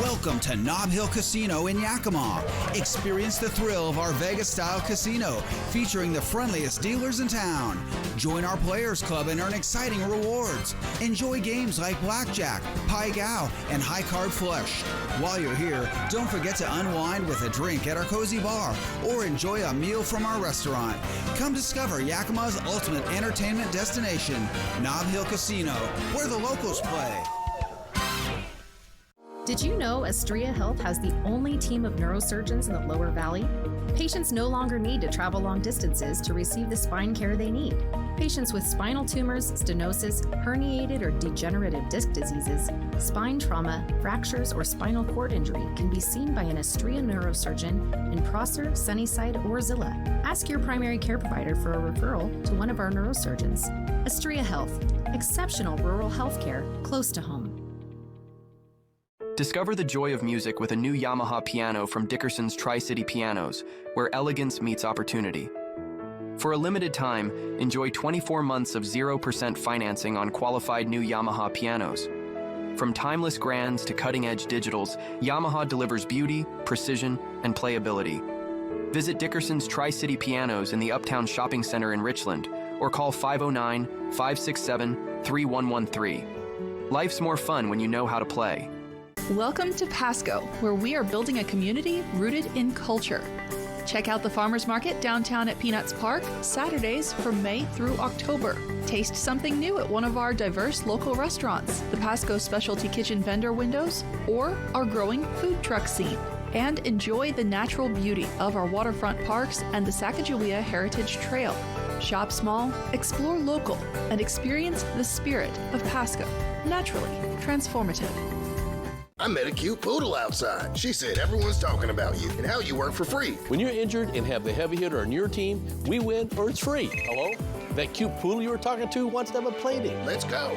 Welcome to Nob Hill Casino in Yakima. Experience the thrill of our Vegas-style casino, featuring the friendliest dealers in town. Join our Players Club and earn exciting rewards. Enjoy games like Blackjack, Pai Gow, and High Card Flush. While you're here, don't forget to unwind with a drink at our cozy bar or enjoy a meal from our restaurant. Come discover Yakima's ultimate entertainment destination, Nob Hill Casino, where the locals play. Did you know Astria Health has the only team of neurosurgeons in the Lower Valley? Patients no longer need to travel long distances to receive the spine care they need. Patients with spinal tumors, stenosis, herniated or degenerative disc diseases, spine trauma, fractures, or spinal cord injury can be seen by an Astria neurosurgeon in Prosser, Sunnyside, or Zillah. Ask your primary care provider for a referral to one of our neurosurgeons. Astria Health, exceptional rural health care close to home. Discover the joy of music with a new Yamaha piano from Dickerson's Tri-City Pianos, where elegance meets opportunity. For a limited time, enjoy 24 months of 0% financing on qualified new Yamaha pianos. From timeless grands to cutting-edge digitals, Yamaha delivers beauty, precision, and playability. Visit Dickerson's Tri-City Pianos in the Uptown Shopping Center in Richland, or call 509-567-3113. Life's more fun when you know how to play. Welcome to Pasco, where we are building a community rooted in culture. Check out the Farmers Market downtown at Peanuts Park, Saturdays from May through October. Taste something new at one of our diverse local restaurants, the Pasco Specialty Kitchen vendor windows, or our growing food truck scene. And enjoy the natural beauty of our waterfront parks and the Sacagawea Heritage Trail. Shop small, explore local, and experience the spirit of Pasco. Naturally transformative. I met a cute poodle outside. She said everyone's talking about you and how you work for free. When you're injured and have the heavy hitter on your team, we win or it's free. Hello? That cute poodle you were talking to wants to have a play date. Let's go.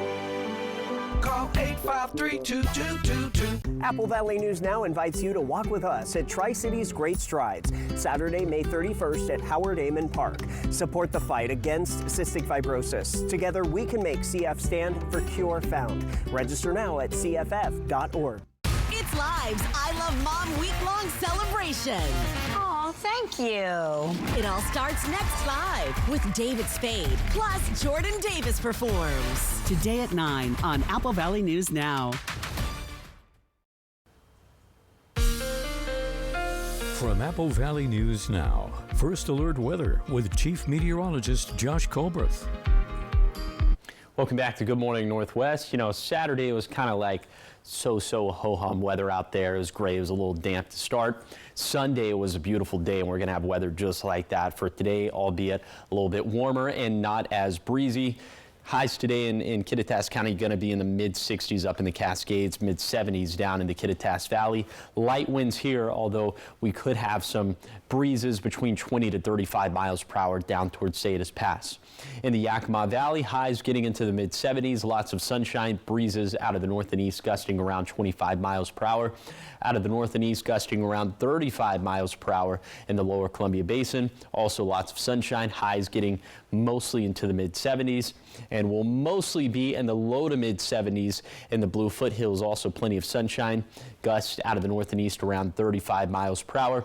Call 853-2222. Apple Valley News Now invites you to walk with us at Tri-City's Great Strides, Saturday, May 31st at Howard Amon Park. Support the fight against cystic fibrosis. Together, we can make CF stand for Cure Found. Register now at cff.org. It's Live's I Love Mom week-long celebration. Aw, thank you. It all starts next 5 with David Spade, plus Jordan Davis performs. Today at 9 on Apple Valley News Now. From Apple Valley News Now, First Alert Weather with Chief Meteorologist Josh Colbreth. Welcome back to Good Morning Northwest. You know, Saturday was kind of like so-so ho-hum weather out there. It was gray. It was a little damp to start. Sunday was a beautiful day, and we're going to have weather just like that for today, albeit a little bit warmer and not as breezy. Highs today in Kittitas County going to be in the mid-60s up in the Cascades, mid-70s down in the Kittitas Valley. Light winds here, although we could have some breezes between 20 to 35 miles per hour down towards Salinas Pass. In the Yakima Valley, highs getting into the mid-70s, lots of sunshine, breezes out of the north and east gusting around 25 miles per hour. Out of the north and east gusting around 35 miles per hour in the lower Columbia Basin. Also lots of sunshine, highs getting mostly into the mid-70s, and will mostly be in the low to mid-70s in the Blue Foothills. Also plenty of sunshine, gusts out of the north and east around 35 miles per hour.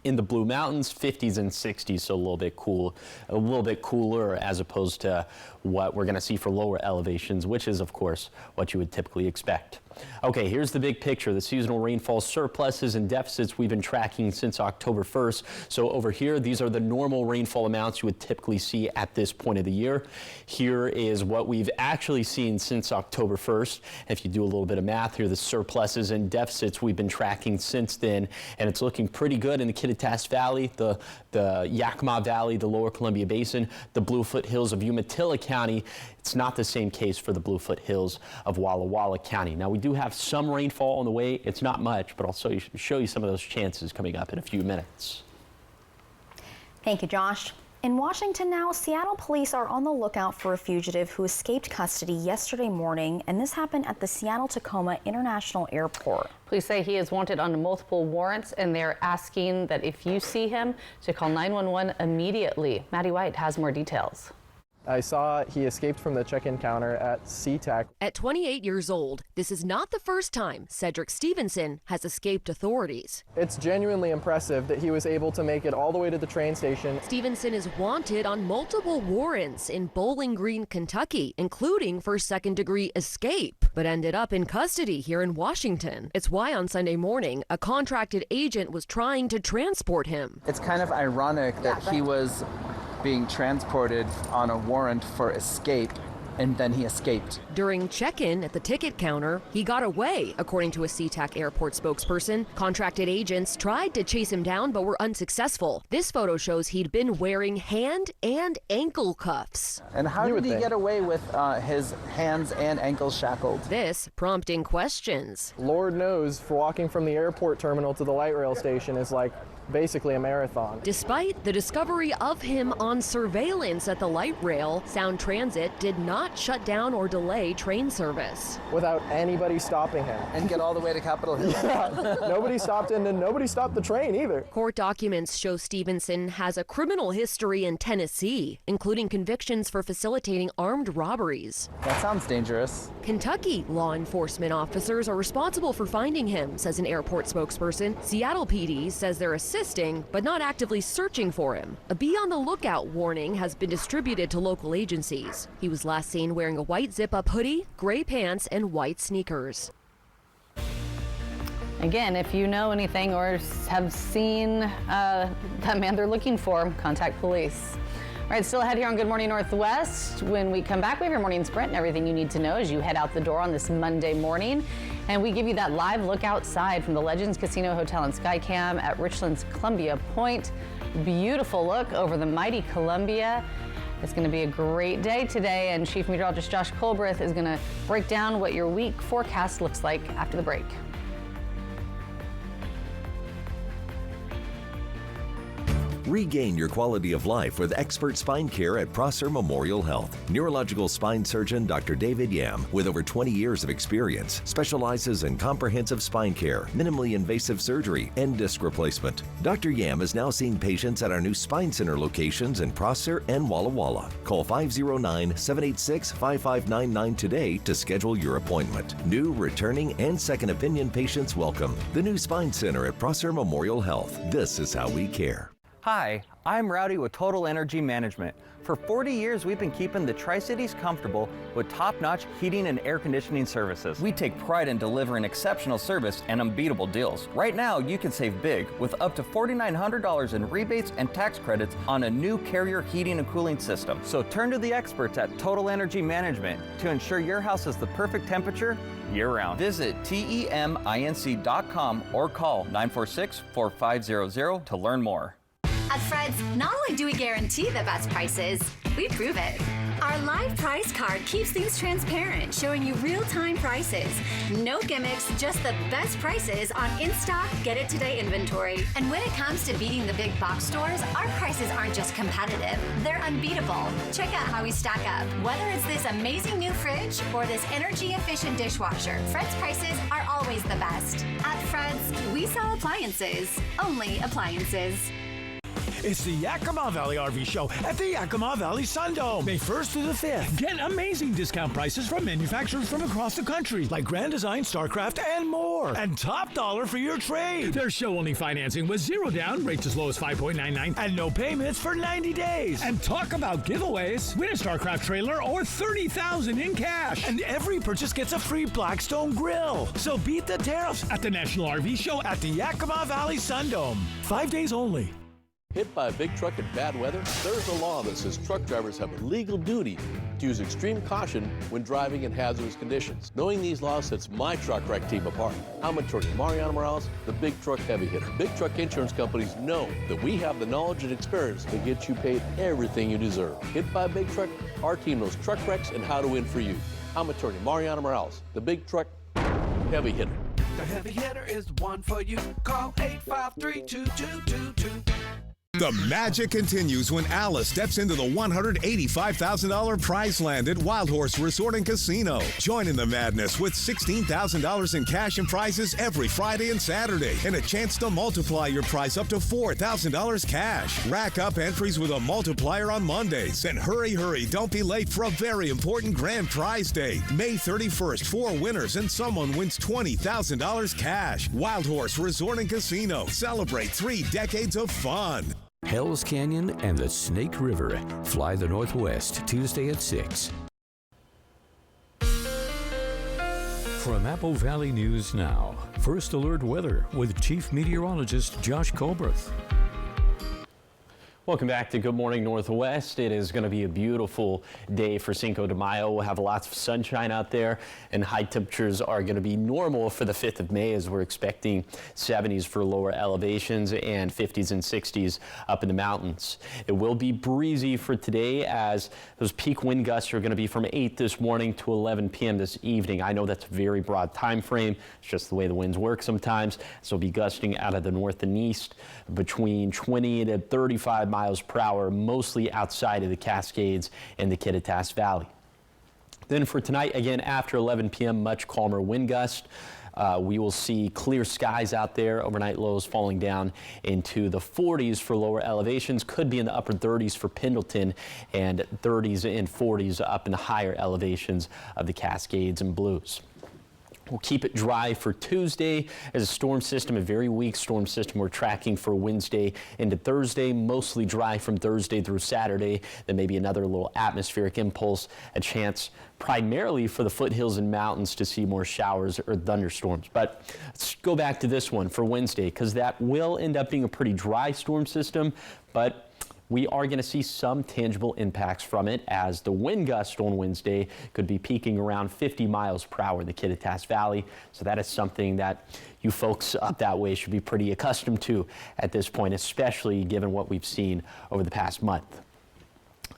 In the Blue Mountains, 50s and 60s, so a little bit cooler as opposed to what we're going to see for lower elevations, which is, of course, what you would typically expect. Okay, here's the big picture, the seasonal rainfall surpluses and deficits we've been tracking since October 1st. So over here, these are the normal rainfall amounts you would typically see at this point of the year. Here is what we've actually seen since October 1st. If you do a little bit of math here, the surpluses and deficits we've been tracking since then, and it's looking pretty good in the Kittitas Valley, the Yakima Valley, the lower Columbia Basin, the Blue Foothills of Umatilla County. It's not the same case for the Blue Foothills of Walla Walla County. Now, we do have some rainfall on the way. It's not much, but I'll show you some of those chances coming up in a few minutes. Thank you, Josh. In Washington now, Seattle police are on the lookout for a fugitive who escaped custody yesterday morning, and this happened at the Seattle-Tacoma International Airport. Police say he is wanted on multiple warrants, and they're asking that if you see him to call 911 immediately. Maddie White has more details. I saw he escaped from the check-in counter at SeaTac. At 28 years old, this is not the first time Cedric Stevenson has escaped authorities. It's genuinely impressive that he was able to make it all the way to the train station. Stevenson is wanted on multiple warrants in Bowling Green, Kentucky, including for second-degree escape, but ended up in custody here in Washington. It's why on Sunday morning, a contracted agent was trying to transport him. It's kind of ironic that he was being transported on a warrant for escape, and then he escaped. During check-in at the ticket counter, he got away, according to a SeaTac airport spokesperson. Contracted agents tried to chase him down but were unsuccessful. This photo shows he'd been wearing hand and ankle cuffs. And how did he get away with his hands and ankles shackled? This prompting questions. Lord knows, walking from the airport terminal to the light rail station is like basically a marathon. Despite the discovery of him on surveillance at the light rail, Sound Transit did not shut down or delay train service. Without anybody stopping him. And get all the way to Capitol Hill. Yeah. Nobody stopped him, and nobody stopped the train either. Court documents show Stevenson has a criminal history in Tennessee, including convictions for facilitating armed robberies. That sounds dangerous. Kentucky law enforcement officers are responsible for finding him, says an airport spokesperson. Seattle PD says they're assisting, but not actively searching for him. A be on the lookout warning has been distributed to local agencies. He was last seen wearing a white zip-up hoodie, gray pants, and white sneakers. Again, if you know anything or have seen that man they're looking for, contact police. All right, still ahead here on Good Morning Northwest. When we come back, we have your morning sprint and everything you need to know as you head out the door on this Monday morning. And we give you that live look outside from the Legends Casino Hotel and Skycam at Richland's Columbia Point. Beautiful look over the mighty Columbia. It's going to be a great day today, and Chief Meteorologist Josh Colbreth is going to break down what your week forecast looks like after the break. Regain your quality of life with expert spine care at Prosser Memorial Health. Neurological spine surgeon Dr. David Yam, with over 20 years of experience, specializes in comprehensive spine care, minimally invasive surgery, and disc replacement. Dr. Yam is now seeing patients at our new Spine Center locations in Prosser and Walla Walla. Call 509-786-5599 today to schedule your appointment. New, returning, and second opinion patients welcome. The new Spine Center at Prosser Memorial Health. This is how we care. Hi, I'm Rowdy with Total Energy Management. For 40 years, we've been keeping the Tri-Cities comfortable with top-notch heating and air conditioning services. We take pride in delivering exceptional service and unbeatable deals. Right now, you can save big with up to $4,900 in rebates and tax credits on a new Carrier heating and cooling system. So turn to the experts at Total Energy Management to ensure your house is the perfect temperature year-round. Visit TEMINC.com or call 946-4500 to learn more. At Fred's, not only do we guarantee the best prices, we prove it. Our live price card keeps things transparent, showing you real-time prices. No gimmicks, just the best prices on in-stock, get-it-today inventory. And when it comes to beating the big box stores, our prices aren't just competitive, they're unbeatable. Check out how we stack up. Whether it's this amazing new fridge or this energy-efficient dishwasher, Fred's prices are always the best. At Fred's, we sell appliances, only appliances. It's the Yakima Valley RV Show at the Yakima Valley Sundome, May 1st to the 5th. Get amazing discount prices from manufacturers from across the country, like Grand Design, StarCraft, and more. And top dollar for your trade. There's show-only financing with zero down, rates as low as 5.99, and no payments for 90 days. And talk about giveaways. Win a StarCraft trailer or $30,000 in cash. And every purchase gets a free Blackstone grill. So beat the tariffs at the National RV Show at the Yakima Valley Sundome. 5 days only. Hit by a big truck in bad weather? There's a law that says truck drivers have a legal duty to use extreme caution when driving in hazardous conditions. Knowing these laws sets my truck wreck team apart. I'm attorney Mariano Morales, the big truck heavy hitter. Big truck insurance companies know that we have the knowledge and experience to get you paid everything you deserve. Hit by a big truck? Our team knows truck wrecks and how to win for you. I'm attorney Mariano Morales, the big truck heavy hitter. The heavy hitter is the one for you. Call 853-2222. The magic continues when Alice steps into the $185,000 prize land at Wild Horse Resort and Casino. Join in the madness with $16,000 in cash and prizes every Friday and Saturday, and a chance to multiply your prize up to $4,000 cash. Rack up entries with a multiplier on Mondays. And hurry, don't be late for a very important grand prize day. May 31st, 4 winners and someone wins $20,000 cash. Wild Horse Resort and Casino. Celebrate 3 decades of fun. Hells Canyon and the Snake River. Fly the Northwest, Tuesday at 6. From Apple Valley News Now, First Alert Weather with Chief Meteorologist Josh Colberth. Welcome back to Good Morning Northwest. It is going to be a beautiful day for Cinco de Mayo. We'll have lots of sunshine out there, and high temperatures are going to be normal for the 5th of May, as we're expecting 70s for lower elevations and 50s and 60s up in the mountains. It will be breezy for today, as those peak wind gusts are going to be from 8 this morning to 11 p.m. this evening. I know that's a very broad time frame. It's just the way the winds work sometimes. So it'll be gusting out of the north and east between 20 to 35 miles per hour, mostly outside of the Cascades and the Kittitas Valley. Then for tonight, again, after 11 p.m., much calmer wind gust. We will see clear skies out there. Overnight lows falling down into the 40s for lower elevations. Could be in the upper 30s for Pendleton, and 30s and 40s up in the higher elevations of the Cascades and Blues. We'll keep it dry for Tuesday as a storm system, a very weak storm system we're tracking for Wednesday into Thursday. Mostly dry from Thursday through Saturday. Then maybe another little atmospheric impulse, a chance primarily for the foothills and mountains to see more showers or thunderstorms. But let's go back to this one for Wednesday, because that will end up being a pretty dry storm system, but we are going to see some tangible impacts from it, as the wind gust on Wednesday could be peaking around 50 miles per hour in the Kittitas Valley. So that is something that you folks up that way should be pretty accustomed to at this point, especially given what we've seen over the past month.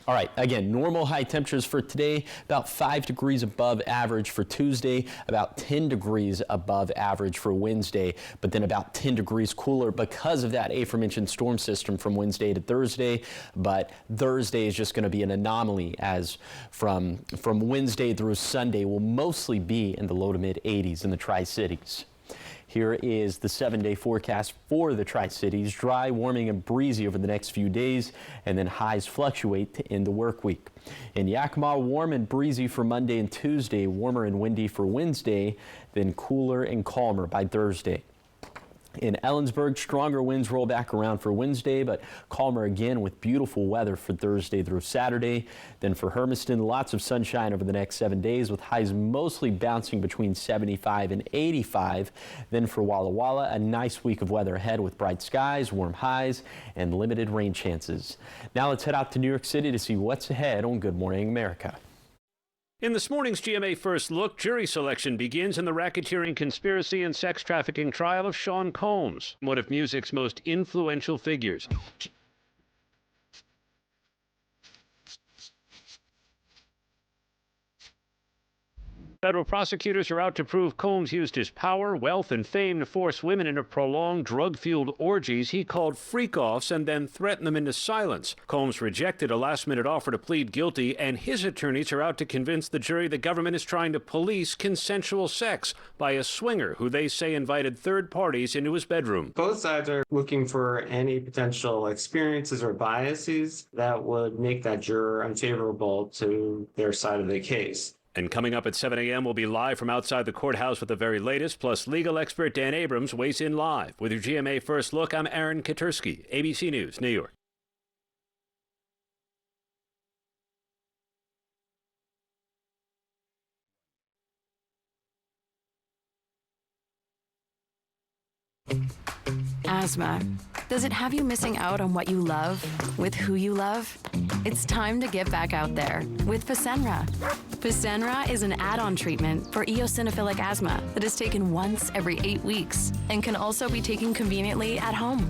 All right, again, normal high temperatures for today, about 5 degrees above average for Tuesday, about 10 degrees above average for Wednesday, but then about 10 degrees cooler because of that aforementioned storm system from Wednesday to Thursday. But Thursday is just going to be an anomaly, as from Wednesday through Sunday will mostly be in the low to mid 80s in the Tri-Cities. Here is the 7-day forecast for the Tri-Cities. Dry, warming, and breezy over the next few days, and then highs fluctuate to end the work week. In Yakima, warm and breezy for Monday and Tuesday, warmer and windy for Wednesday, then cooler and calmer by Thursday. In Ellensburg, stronger winds roll back around for Wednesday, but calmer again with beautiful weather for Thursday through Saturday. Then for Hermiston, lots of sunshine over the next 7 days with highs mostly bouncing between 75 and 85. Then for Walla Walla, a nice week of weather ahead with bright skies, warm highs, and limited rain chances. Now let's head out to New York City to see what's ahead on Good Morning America. In this morning's GMA First Look, jury selection begins in the racketeering, conspiracy, and sex trafficking trial of Sean Combs, one of music's most influential figures. Federal prosecutors are out to prove Combs used his power, wealth, and fame to force women into prolonged drug-fueled orgies he called freak-offs and then threaten them into silence. Combs rejected a last-minute offer to plead guilty, and his attorneys are out to convince the jury the government is trying to police consensual sex by a swinger who they say invited third parties into his bedroom. Both sides are looking for any potential experiences or biases that would make that juror unfavorable to their side of the case. And coming up at 7 a.m., we'll be live from outside the courthouse with the very latest, plus legal expert Dan Abrams weighs in live. With your GMA First Look, I'm Aaron Katursky, ABC News, New York. Asthma. Does it have you missing out on what you love with who you love? It's time to get back out there with Fasenra. Fasenra is an add-on treatment for eosinophilic asthma that is taken once every 8 weeks and can also be taken conveniently at home.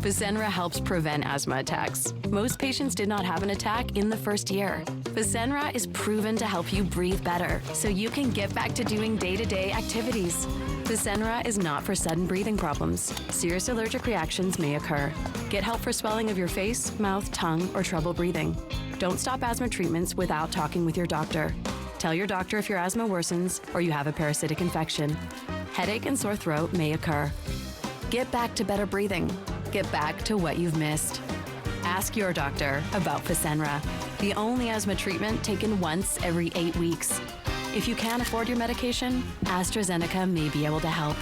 Fasenra helps prevent asthma attacks. Most patients did not have an attack in the first year. Fasenra is proven to help you breathe better so you can get back to doing day-to-day activities. Fasenra is not for sudden breathing problems. Serious allergic reactions may occur. Get help for swelling of your face, mouth, tongue, or trouble breathing. Don't stop asthma treatments without talking with your doctor. Tell your doctor if your asthma worsens or you have a parasitic infection. Headache and sore throat may occur. Get back to better breathing. Get back to what you've missed. Ask your doctor about Fasenra, the only asthma treatment taken once every 8 weeks. If you can't afford your medication, AstraZeneca may be able to help.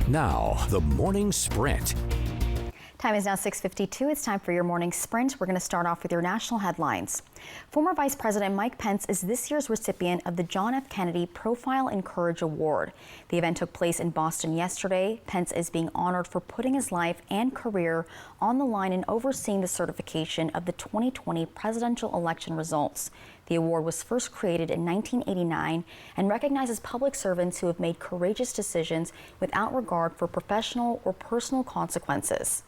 Now, the morning sprint. Time is now 6:52. It's time for your morning sprint. We're going to start off with your national headlines. Former Vice President Mike Pence is this year's recipient of the John F. Kennedy Profile and Courage Award. The event took place in Boston yesterday. Pence is being honored for putting his life and career on the line and overseeing the certification of the 2020 presidential election results. The award was first created in 1989 and recognizes public servants who have made courageous decisions without regard for professional or personal consequences.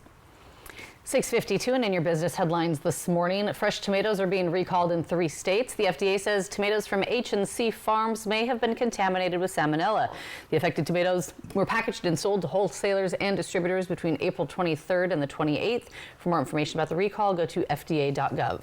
6:52, and in your business headlines this morning, fresh tomatoes are being recalled in 3 states. The FDA says tomatoes from H&C Farms may have been contaminated with salmonella. The affected tomatoes were packaged and sold to wholesalers and distributors between April 23rd and the 28th. For more information about the recall, go to fda.gov.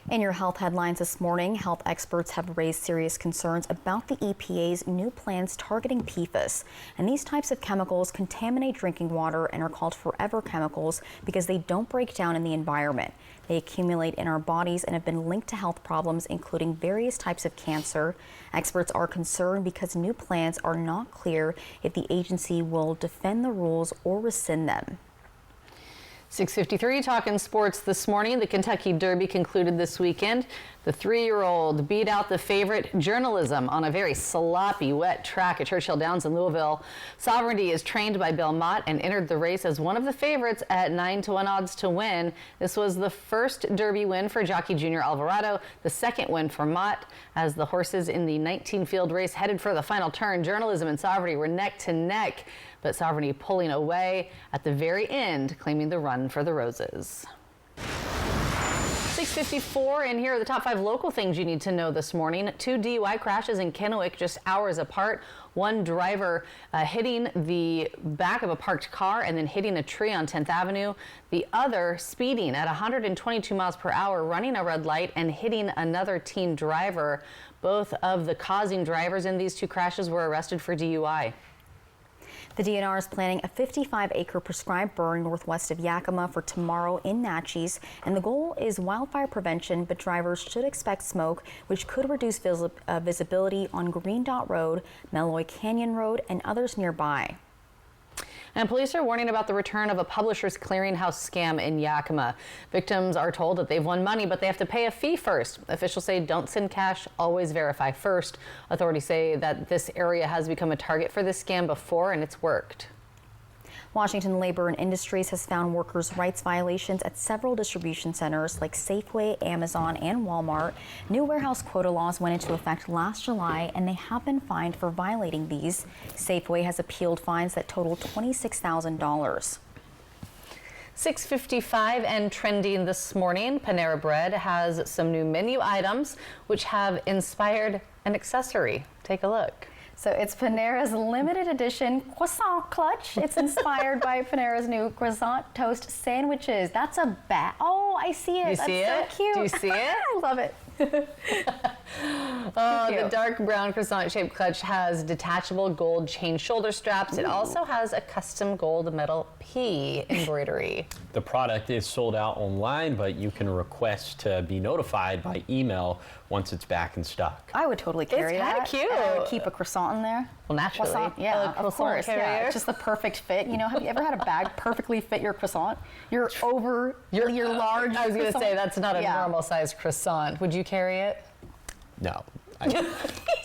In your health headlines this morning, health experts have raised serious concerns about the EPA's new plans targeting PFAS. And these types of chemicals contaminate drinking water and are called forever chemicals because they don't break down in the environment. They accumulate in our bodies and have been linked to health problems, including various types of cancer. Experts are concerned because new plans are not clear if the agency will defend the rules or rescind them. 6:53, talking sports this morning. The Kentucky Derby concluded this weekend. The 3-year-old beat out the favorite Journalism on a very sloppy, wet track at Churchill Downs in Louisville. Sovereignty is trained by Bill Mott and entered the race as one of the favorites at 9-1 odds to win. This was the first Derby win for jockey Junior Alvarado, the second win for Mott. As the horses in the 19-field race headed for the final turn, Journalism and Sovereignty were neck to neck, but Sovereignty pulling away at the very end, claiming the run for the roses. 6:54, and here are the top 5 local things you need to know this morning. 2 DUI crashes in Kennewick just hours apart. One driver hitting the back of a parked car and then hitting a tree on 10th Avenue. The other speeding at 122 miles per hour, running a red light and hitting another teen driver. Both of the causing drivers in these 2 crashes were arrested for DUI. The DNR is planning a 55-acre prescribed burn northwest of Yakima for tomorrow in Natchez, and the goal is wildfire prevention, but drivers should expect smoke, which could reduce visibility on Green Dot Road, Malloy Canyon Road, and others nearby. And police are warning about the return of a Publishers Clearinghouse scam in Yakima. Victims are told that they've won money, but they have to pay a fee first. Officials say don't send cash, always verify first. Authorities say that this area has become a target for this scam before, and it's worked. Washington Labor and Industries has found workers' rights violations at several distribution centers like Safeway, Amazon, and Walmart. New warehouse quota laws went into effect last July, and they have been fined for violating these. Safeway has appealed fines that total $26,000. 6:55 and trending this morning, Panera Bread has some new menu items which have inspired an accessory. Take a look. So it's Panera's limited edition croissant clutch. It's inspired by Panera's new croissant toast sandwiches. That's a bat. Oh, I see it. You see That's it? so cute. Do you see it? I love it. The dark brown croissant-shaped clutch has detachable gold chain shoulder straps. It also has a custom gold metal P embroidery. The product is sold out online, but you can request to be notified by email once it's back in stock. I would totally carry that. It's kind of cute. And I would keep a croissant in there. Well, naturally. Croissant, yeah, of course. carrier. Yeah, it's just the perfect fit. You know, have you ever had a bag perfectly fit your croissant? You're over your large I was going to croissant. say, that's not a normal-sized croissant. Would you carry it? No.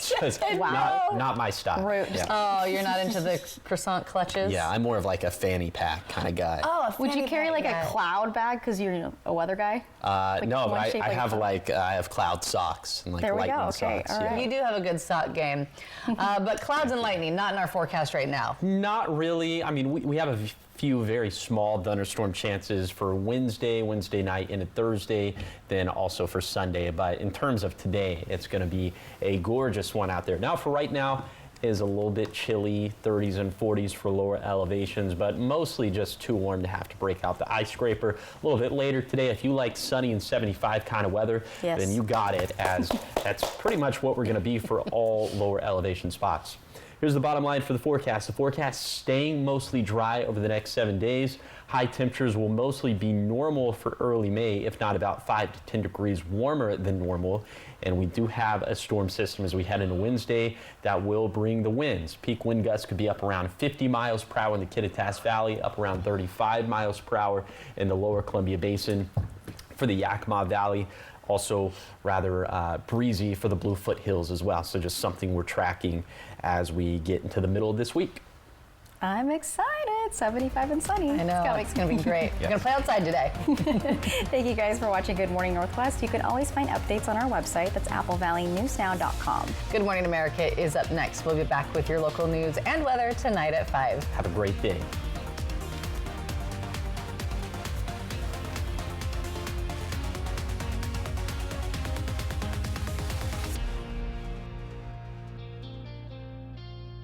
Just not my style. Yeah. Oh, you're not into the croissant clutches? Yeah, I'm more of like a fanny pack kind of guy. Oh, would you carry like a cloud bag because you're a weather guy? No, but I have cloud socks and like there we lightning go. Okay, socks. all right. You do have a good sock game. But clouds and lightning, not in our forecast right now. Not really. I mean, we have a few very small thunderstorm chances for Wednesday night, and Thursday, then also for Sunday. But in terms of today, it's going to be a gorgeous one out there. Now, for right now, is a little bit chilly, 30s and 40s for lower elevations, but mostly just too warm to have to break out the ice scraper. A little bit later today, if you like sunny and 75 kind of weather, then you got it, as that's pretty much what we're going to be for all lower elevation spots. Here's the bottom line for the forecast. The forecast staying mostly dry over the next 7 days. High temperatures will mostly be normal for early May, if not about 5 to 10 degrees warmer than normal. And we do have a storm system as we head into Wednesday that will bring the winds. Peak wind gusts could be up around 50 miles per hour in the Kittitas Valley, up around 35 miles per hour in the lower Columbia Basin. For the Yakima Valley, also rather breezy for the Bluefoot Hills as well. So just something we're tracking as we get into the middle of this week. I'm excited. 75 and sunny. I know, it's going to be great. We're going to play outside today. Thank you guys for watching Good Morning Northwest. You can always find updates on our website. That's applevalley.newsnow.com. Good Morning America is up next. We'll be back with your local news and weather tonight at 5. Have a great day.